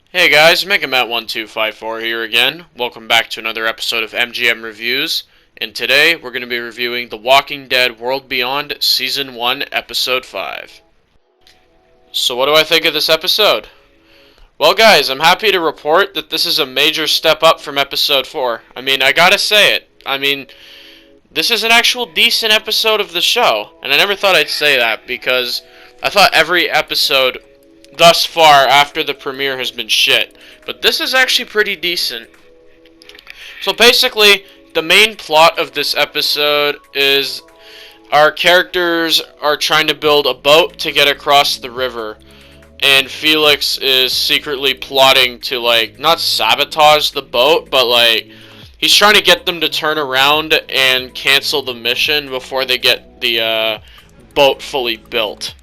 Hey guys, MegaMat1254 here again. Welcome back to another episode of MGM Reviews. And today we're going to be reviewing The Walking Dead World Beyond Season 1, Episode 5. So what do I think of this episode? Well guys, I'm happy to report that this is a major step up from Episode 4. I gotta say it. This is an actual decent episode of the show. And I never thought I'd say that because I thought every episode thus far after the premiere has been shit. But this is actually pretty decent. So basically, the main plot of this episode is our characters are trying to build a boat to get across the river. And Felix is secretly plotting to, not sabotage the boat, but, he's trying to get them to turn around and cancel the mission before they get the boat fully built.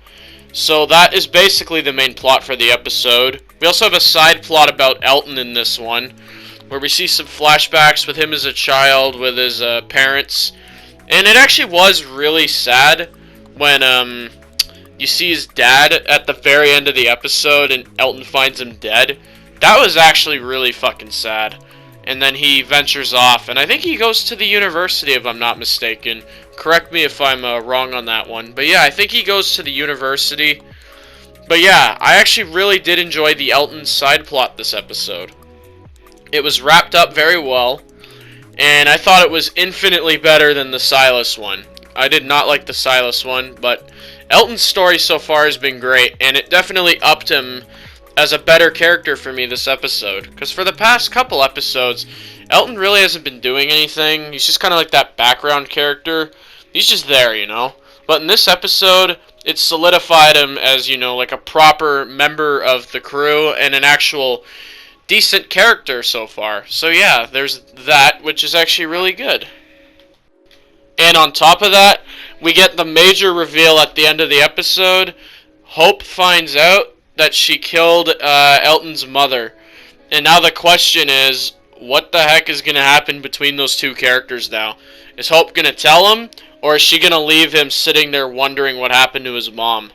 So that is basically the main plot for the episode. We also have a side plot about Elton in this one, where we see some flashbacks with him as a child with his parents. And it actually was really sad when you see his dad at the very end of the episode and Elton finds him dead. That was actually really fucking sad. And then he ventures off, and I think he goes to the university if I'm not mistaken. Correct me if I'm wrong on that one. But yeah, I think he goes to the university. But yeah, I actually really did enjoy the Elton side plot this episode. It was wrapped up very well, and I thought it was infinitely better than the Silas one. I did not like the Silas one, but Elton's story so far has been great, and it definitely upped him as a better character for me this episode. Because for the past couple episodes, Elton really hasn't been doing anything. He's just kind of like that background character. He's just there, you know. But in this episode, it solidified him as, like a proper member of the crew and an actual decent character so far. So yeah, there's that, which is actually really good. And on top of that, we get the major reveal at the end of the episode. Hope finds out that she killed Elton's mother. And now the question is, what the heck is going to happen between those two characters now? Is Hope going to tell him, or is she going to leave him sitting there wondering what happened to his mom?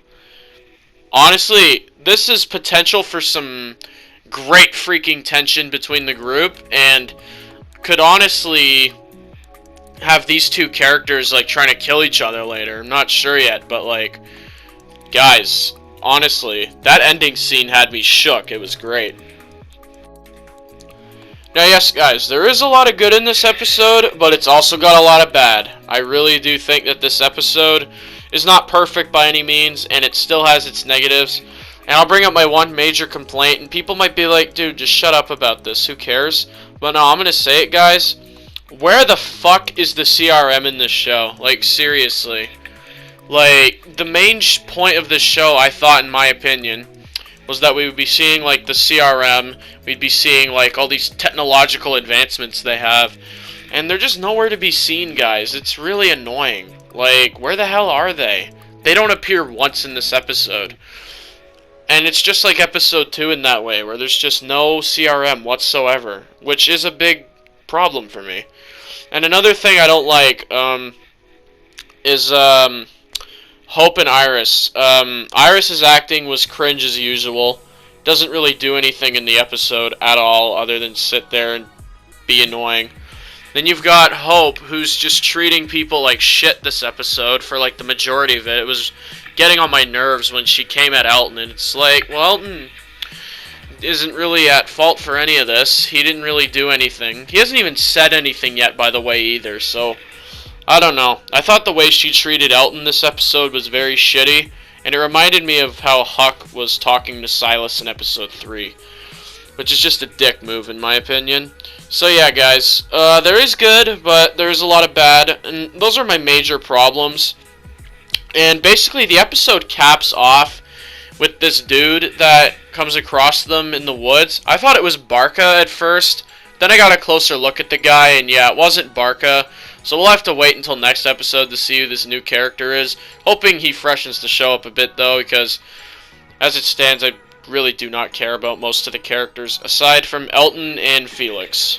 Honestly, this is potential for some great freaking tension between the group, and could honestly have these two characters trying to kill each other later. I'm not sure yet, but guys, honestly, that ending scene had me shook. It was great. Now, yes, guys, there is a lot of good in this episode, but it's also got a lot of bad. I really do think that this episode is not perfect by any means, and it still has its negatives. And I'll bring up my one major complaint, and people might be like, dude, just shut up about this, who cares? But no, I'm going to say it, guys. Where the fuck is the CRM in this show? Seriously. The main point of this show, I thought, in my opinion, was that we would be seeing, the CRM, we'd be seeing, all these technological advancements they have, and they're just nowhere to be seen, guys. It's really annoying. Where the hell are they? They don't appear once in this episode. And it's just like Episode 2 in that way, where there's just no CRM whatsoever, which is a big problem for me. And another thing I don't like, is, Hope and Iris. Iris's acting was cringe as usual. Doesn't really do anything in the episode at all other than sit there and be annoying. Then you've got Hope, who's just treating people like shit this episode for the majority of it. It was getting on my nerves when she came at Elton, and it's well, Elton isn't really at fault for any of this. He didn't really do anything. He hasn't even said anything yet, by the way, either, so I don't know. I thought the way she treated Elton this episode was very shitty, and it reminded me of how Huck was talking to Silas in Episode 3, which is just a dick move in my opinion. So yeah, guys, there is good, but there's a lot of bad, and those are my major problems. And basically the episode caps off with this dude that comes across them in the woods. I thought it was Barca at first, then I got a closer look at the guy, and yeah, it wasn't Barca. So we'll have to wait until next episode to see who this new character is. Hoping he freshens the show up a bit, though, because as it stands, I really do not care about most of the characters, aside from Elton and Felix.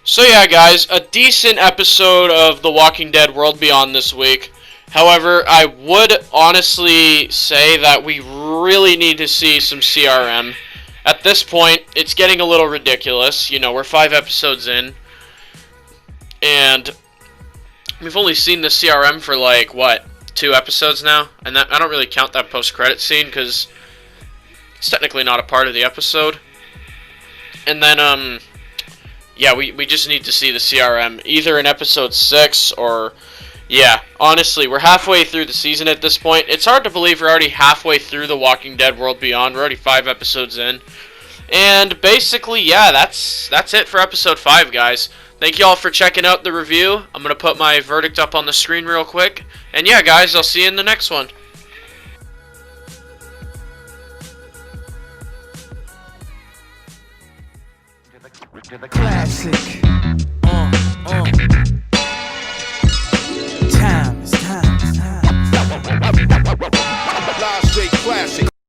So yeah, guys, a decent episode of The Walking Dead World Beyond this week. However, I would honestly say that we really need to see some CRM. At this point, it's getting a little ridiculous. You know, we're 5 episodes in, and we've only seen the CRM for like, what, 2 episodes now? And that, I don't really count that post-credit scene because it's technically not a part of the episode. And then, yeah, we just need to see the CRM either in episode 6 or, yeah, honestly, we're halfway through the season at this point. It's hard to believe we're already halfway through The Walking Dead World Beyond. We're already 5 episodes in. And basically, yeah, that's it for episode 5, guys. Thank you all for checking out the review. I'm going to put my verdict up on the screen real quick. And yeah, guys, I'll see you in the next one. Classic.